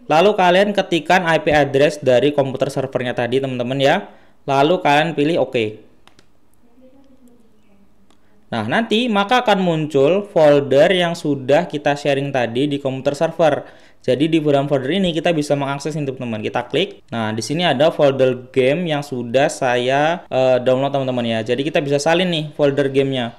Lalu kalian ketikkan IP address dari komputer servernya tadi teman-teman ya. Lalu kalian pilih OK. Nah, nanti maka akan muncul folder yang sudah kita sharing tadi di komputer server. Jadi di dalam folder ini kita bisa mengakses ini teman-teman. Kita klik. Nah, di sini ada folder game yang sudah saya download teman-teman ya. Jadi kita bisa salin nih folder gamenya.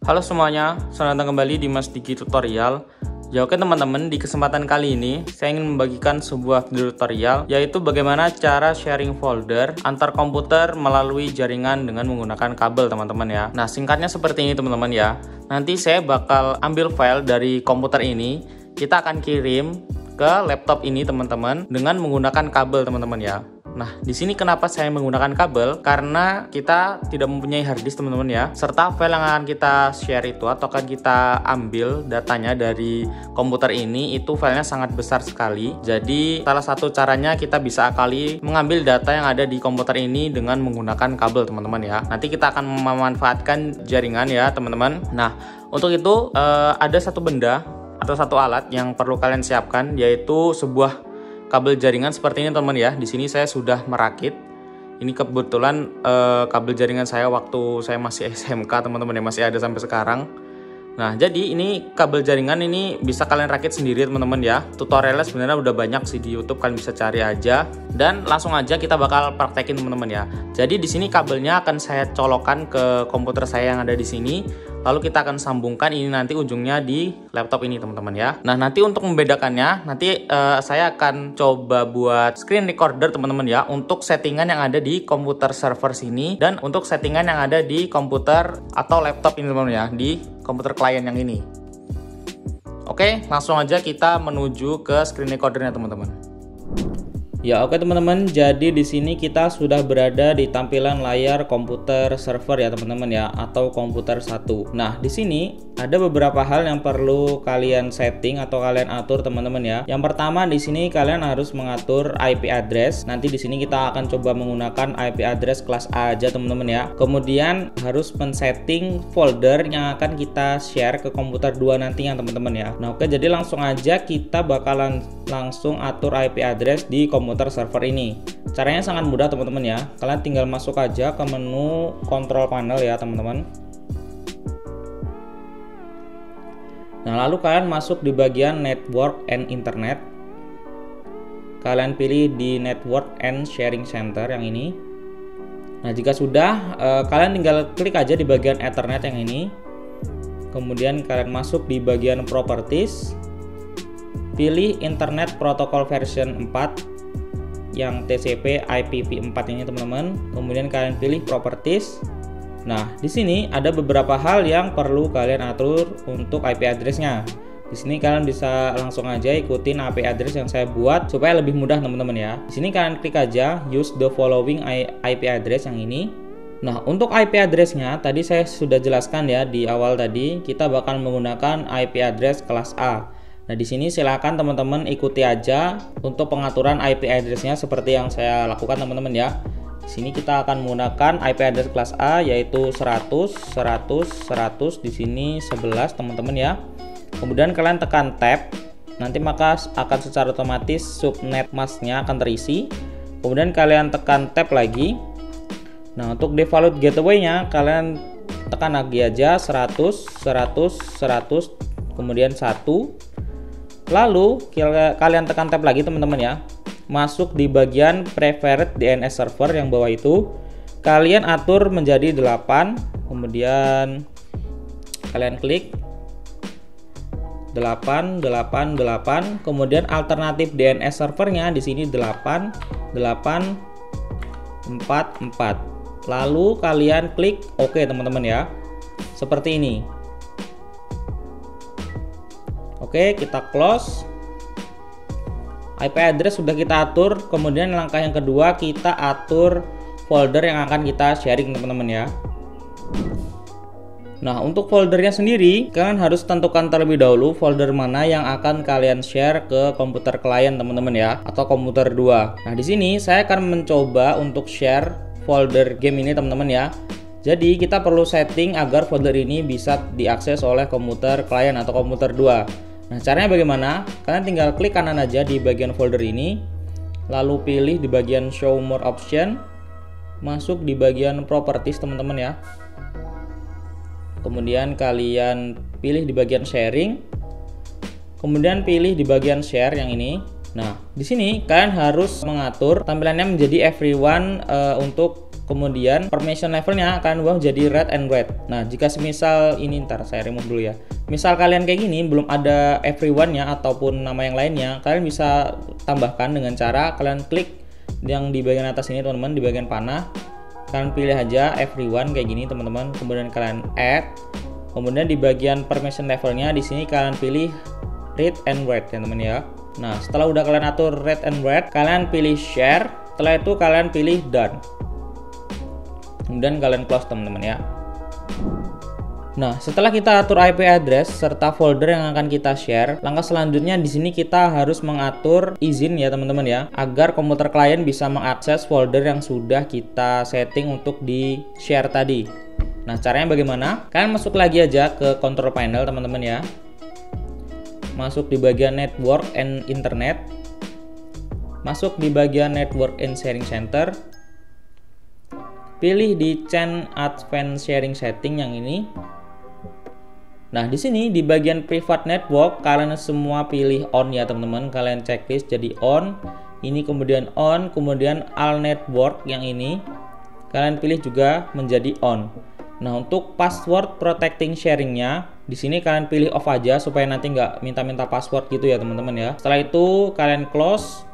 Halo semuanya, selamat datang kembali di Mas Diki Tutorial. Ya oke teman-teman, di kesempatan kali ini saya ingin membagikan sebuah video tutorial, yaitu bagaimana cara sharing folder antar komputer melalui jaringan dengan menggunakan kabel teman-teman ya. Nah singkatnya seperti ini teman-teman ya. Nanti saya bakal ambil file dari komputer ini, kita akan kirim ke laptop ini teman-teman dengan menggunakan kabel teman-teman ya. Nah, di sini kenapa saya menggunakan kabel? Karena kita tidak mempunyai harddisk teman-teman ya. Serta file yang akan kita share itu atau akan kita ambil datanya dari komputer ini itu filenya sangat besar sekali. Jadi salah satu caranya kita bisa akali mengambil data yang ada di komputer ini dengan menggunakan kabel teman-teman ya. Nanti kita akan memanfaatkan jaringan ya teman-teman. Nah, untuk itu ada satu benda atau satu alat yang perlu kalian siapkan, yaitu sebuah kabel jaringan seperti ini teman ya. Di sini saya sudah merakit. Ini kebetulan kabel jaringan saya waktu saya masih SMK teman-teman ya, masih ada sampai sekarang. Nah, jadi ini kabel jaringan ini bisa kalian rakit sendiri teman-teman ya. Tutorialnya sebenarnya udah banyak sih di YouTube, kalian bisa cari aja. Dan langsung aja kita bakal praktekin teman-teman ya. Jadi di sini kabelnya akan saya colokkan ke komputer saya yang ada di sini. Lalu kita akan sambungkan ini nanti ujungnya di laptop ini teman-teman ya. Nah nanti untuk membedakannya, nanti saya akan coba buat screen recorder teman-teman ya, untuk settingan yang ada di komputer server sini dan untuk settingan yang ada di komputer atau laptop ini teman-teman ya, di komputer klien yang ini. Oke, langsung aja kita menuju ke screen recordernya teman-teman. Ya oke teman-teman, jadi di sini kita sudah berada di tampilan layar komputer server ya teman-teman ya, atau komputer 1. Nah di sini ada beberapa hal yang perlu kalian setting atau kalian atur teman-teman ya. Yang pertama di sini kalian harus mengatur IP address. Nanti di sini kita akan coba menggunakan IP address kelas A aja teman-teman ya. Kemudian harus men-setting folder yang akan kita share ke komputer 2 nantinya teman-teman ya. Nah oke, jadi langsung aja kita bakalan langsung atur IP address di komputer server ini. Caranya sangat mudah teman-teman ya. Kalian tinggal masuk aja ke menu control panel ya teman-teman. Nah lalu kalian masuk di bagian network and internet. Kalian pilih di network and sharing center yang ini. Nah jika sudah, kalian tinggal klik aja di bagian ethernet yang ini. Kemudian kalian masuk di bagian properties. Pilih internet protocol version 4 yang TCP IPv4 ini teman-teman. Kemudian kalian pilih properties. Nah di sini ada beberapa hal yang perlu kalian atur untuk IP address-nya. Di sini kalian bisa langsung aja ikutin IP address yang saya buat supaya lebih mudah teman-teman ya. Di sini kalian klik aja use the following IP address yang ini. Nah untuk IP address-nya tadi saya sudah jelaskan ya di awal tadi, kita bakal menggunakan IP address kelas A. Nah di sini silakan teman-teman ikuti aja untuk pengaturan IP address-nya seperti yang saya lakukan teman-teman ya. Di sini kita akan menggunakan IP address kelas A yaitu 100, 100, 100, di sini 11 teman-teman ya. Kemudian kalian tekan tab, nanti maka akan secara otomatis subnet mask-nya akan terisi. Kemudian kalian tekan tab lagi. Nah untuk default gateway-nya kalian tekan lagi aja 100, 100, 100, kemudian 1. Lalu kalian tekan tab lagi teman-teman ya. Masuk di bagian preferred DNS server yang bawah itu. Kalian atur menjadi 8. Kemudian kalian klik 8, 8, 8. Kemudian alternatif DNS servernya di sini 8, 8, 4, 4. Lalu kalian klik OK teman-teman ya. Seperti ini. Oke, kita close. IP address sudah kita atur. Kemudian langkah yang kedua kita atur folder yang akan kita sharing teman-teman ya. Nah untuk foldernya sendiri kalian harus tentukan terlebih dahulu folder mana yang akan kalian share ke komputer klien teman-teman ya, atau komputer 2. Nah di sini saya akan mencoba untuk share folder game ini teman-teman ya. Jadi kita perlu setting agar folder ini bisa diakses oleh komputer klien atau komputer 2. Nah, caranya bagaimana? Kalian tinggal klik kanan aja di bagian folder ini, lalu pilih di bagian show more option, masuk di bagian properties teman-teman ya. Kemudian kalian pilih di bagian sharing, kemudian pilih di bagian share yang ini. Nah, di sini kalian harus mengatur tampilannya menjadi everyone untuk kemudian permission levelnya akan ubah jadi red and red. Nah, jika semisal ini, ntar saya remove dulu ya. Misal kalian kayak gini belum ada everyone-nya ataupun nama yang lainnya, kalian bisa tambahkan dengan cara kalian klik yang di bagian atas ini teman-teman, di bagian panah. Kalian pilih aja everyone kayak gini teman-teman, kemudian kalian add. Kemudian di bagian permission levelnya di sini kalian pilih red and red ya teman ya. Nah, setelah udah kalian atur red and red, kalian pilih share. Setelah itu kalian pilih done. Kemudian kalian close teman-teman ya. Nah, setelah kita atur IP address serta folder yang akan kita share, langkah selanjutnya di sini kita harus mengatur izin ya teman-teman ya, agar komputer klien bisa mengakses folder yang sudah kita setting untuk di share tadi. Nah, caranya bagaimana? Kalian masuk lagi aja ke control panel teman-teman ya. Masuk di bagian network and internet. Masuk di bagian network and sharing center. Pilih di Change Advanced Sharing Setting yang ini. Nah, di sini di bagian Private Network kalian semua pilih on ya teman-teman. Kalian checklist jadi on. Ini kemudian on, kemudian All Network yang ini kalian pilih juga menjadi on. Nah, untuk password protecting sharingnya di sini kalian pilih off aja supaya nanti nggak minta-minta password gitu ya teman-teman ya. Setelah itu kalian close.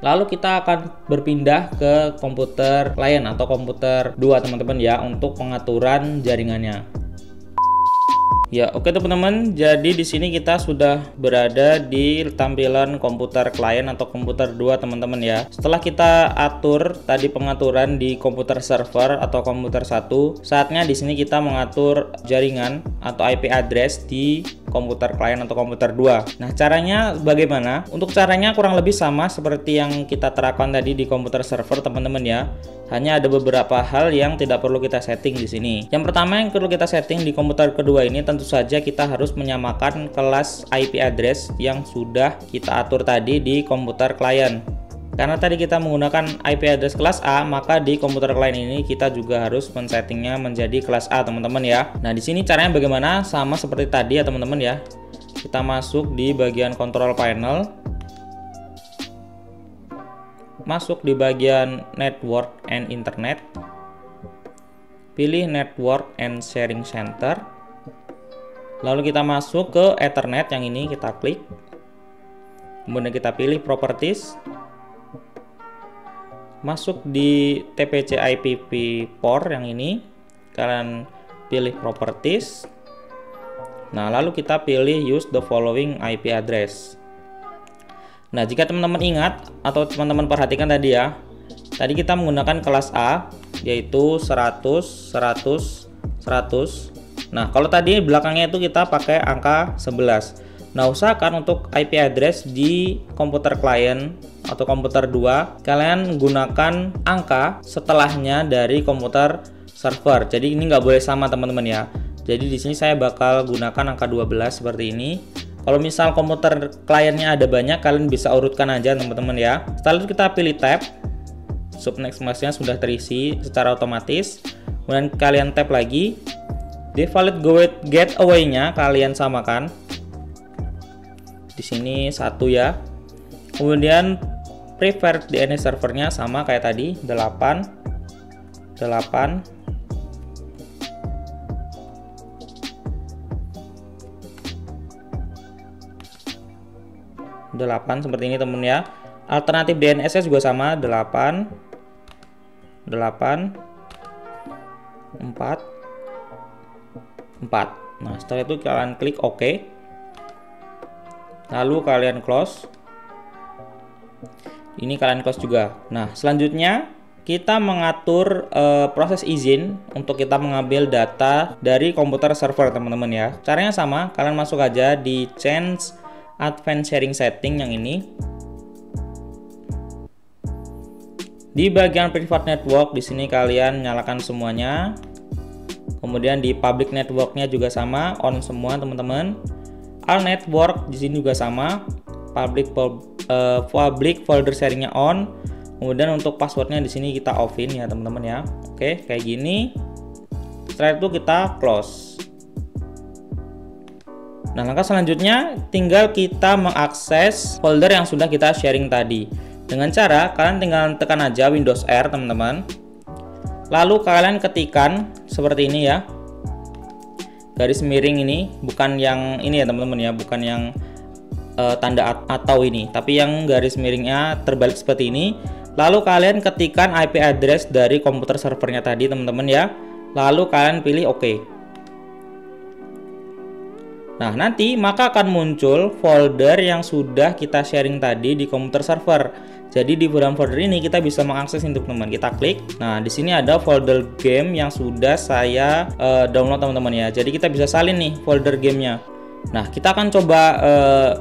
Lalu kita akan berpindah ke komputer klien atau komputer 2 teman-teman ya untuk pengaturan jaringannya. Ya, oke teman-teman. Jadi di sini kita sudah berada di tampilan komputer klien atau komputer 2 teman-teman ya. Setelah kita atur tadi pengaturan di komputer server atau komputer 1, saatnya di sini kita mengatur jaringan atau IP address di komputer klien atau komputer 2. Nah, caranya bagaimana? Untuk caranya kurang lebih sama seperti yang kita terapkan tadi di komputer server teman-teman ya. Hanya ada beberapa hal yang tidak perlu kita setting di sini. Yang pertama yang perlu kita setting di komputer kedua ini tentu saja kita harus menyamakan kelas IP address yang sudah kita atur tadi di komputer klien. Karena tadi kita menggunakan IP address kelas A, maka di komputer klien ini kita juga harus men-settingnya menjadi kelas A teman-teman ya. Nah, di sini caranya bagaimana? Sama seperti tadi ya teman-teman ya. Kita masuk di bagian control panel. Masuk di bagian network and internet, pilih network and sharing center, lalu kita masuk ke Ethernet yang ini, kita klik, kemudian kita pilih properties, masuk di TPC IPv port yang ini, kalian pilih properties. Nah, lalu kita pilih use the following IP address. Nah, jika teman-teman ingat atau teman-teman perhatikan tadi ya, tadi kita menggunakan kelas A yaitu 100, 100, 100. Nah, kalau tadi belakangnya itu kita pakai angka 11. Nah, usahakan untuk IP address di komputer klien atau komputer 2 kalian gunakan angka setelahnya dari komputer server. Jadi ini nggak boleh sama teman-teman ya. Jadi di sini saya bakal gunakan angka 12 seperti ini. Kalau misal komputer kliennya ada banyak, kalian bisa urutkan aja teman-teman ya. Setelah itu kita pilih tab, subnext masknya sudah terisi secara otomatis. Kemudian kalian tab lagi, default gateway-nya kalian samakan. Di sini 1 ya. Kemudian preferred DNS servernya sama kayak tadi, 8. Seperti ini temen ya. Alternatif DNS nya juga sama 8 4 4. Nah, setelah itu kalian klik OK, lalu kalian close. Ini kalian close juga. Nah, selanjutnya kita mengatur proses izin untuk kita mengambil data dari komputer server teman-teman ya. Caranya sama, kalian masuk aja di Change Advanced Sharing Setting yang ini. Di bagian Private Network di sini kalian nyalakan semuanya. Kemudian di Public Networknya juga sama, on semua teman-teman. All network di sini juga sama, public folder sharingnya on. Kemudian untuk passwordnya di sini kita offin ya teman-teman ya. Oke, kayak gini. Setelah itu kita close. Nah, langkah selanjutnya tinggal kita mengakses folder yang sudah kita sharing tadi. Dengan cara kalian tinggal tekan aja Windows R teman-teman. Lalu kalian ketikkan seperti ini ya. Garis miring ini, bukan yang ini ya teman-teman ya, bukan yang tanda atau ini, tapi yang garis miringnya terbalik seperti ini. Lalu kalian ketikkan IP address dari komputer servernya tadi teman-teman ya. Lalu kalian pilih OK. Nah, nanti maka akan muncul folder yang sudah kita sharing tadi di komputer server. Jadi di dalam folder ini kita bisa mengakses untuk teman-teman. Kita klik. Nah, di sini ada folder game yang sudah saya download teman-teman ya. Jadi kita bisa salin nih folder gamenya. Nah, kita akan coba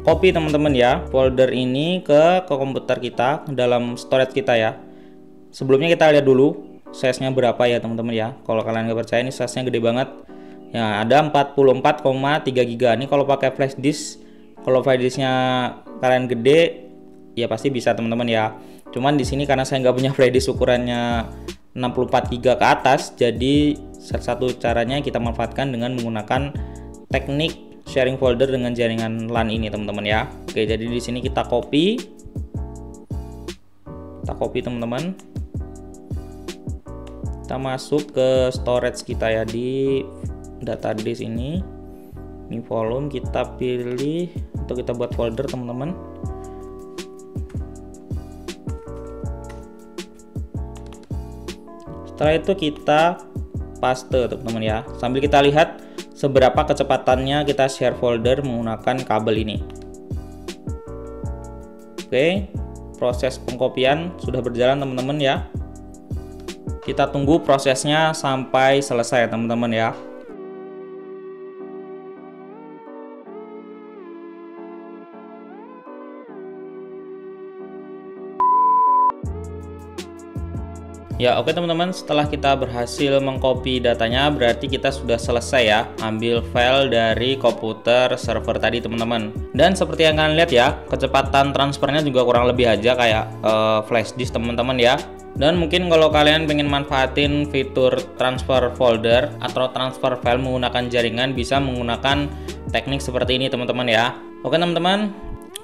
copy teman-teman ya folder ini ke komputer kita dalam storage kita ya. Sebelumnya kita lihat dulu size-nya berapa ya teman-teman ya. Kalau kalian nggak percaya ini size-nya gede banget. Ya, ada 44,3 GB. Ini kalau pakai flash disk, kalau flash disknya kalian gede, ya pasti bisa teman-teman ya. Cuman di sini karena saya nggak punya flash disk ukurannya 64 GB ke atas, jadi satu caranya kita manfaatkan dengan menggunakan teknik sharing folder dengan jaringan LAN ini teman-teman ya. Oke, jadi di sini kita copy teman-teman. Kita masuk ke storage kita ya di database ini volume, kita pilih untuk kita buat folder teman-teman. Setelah itu kita paste teman-teman ya, sambil kita lihat seberapa kecepatannya kita share folder menggunakan kabel ini. Oke, proses pengkopian sudah berjalan teman-teman ya. Kita tunggu prosesnya sampai selesai teman-teman ya. Ya, oke teman-teman, setelah kita berhasil mengcopy datanya, berarti kita sudah selesai ya ambil file dari komputer server tadi teman-teman. Dan seperti yang kalian lihat ya, kecepatan transfernya juga kurang lebih aja kayak flash disk teman-teman ya. Dan mungkin kalau kalian pengen manfaatin fitur transfer folder atau transfer file menggunakan jaringan, bisa menggunakan teknik seperti ini teman-teman ya. Oke teman-teman,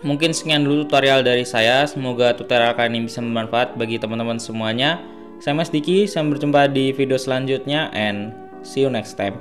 mungkin sekian dulu tutorial dari saya. Semoga tutorial kali ini bisa bermanfaat bagi teman-teman semuanya. Saya Mas Diki, sampai berjumpa di video selanjutnya and see you next time.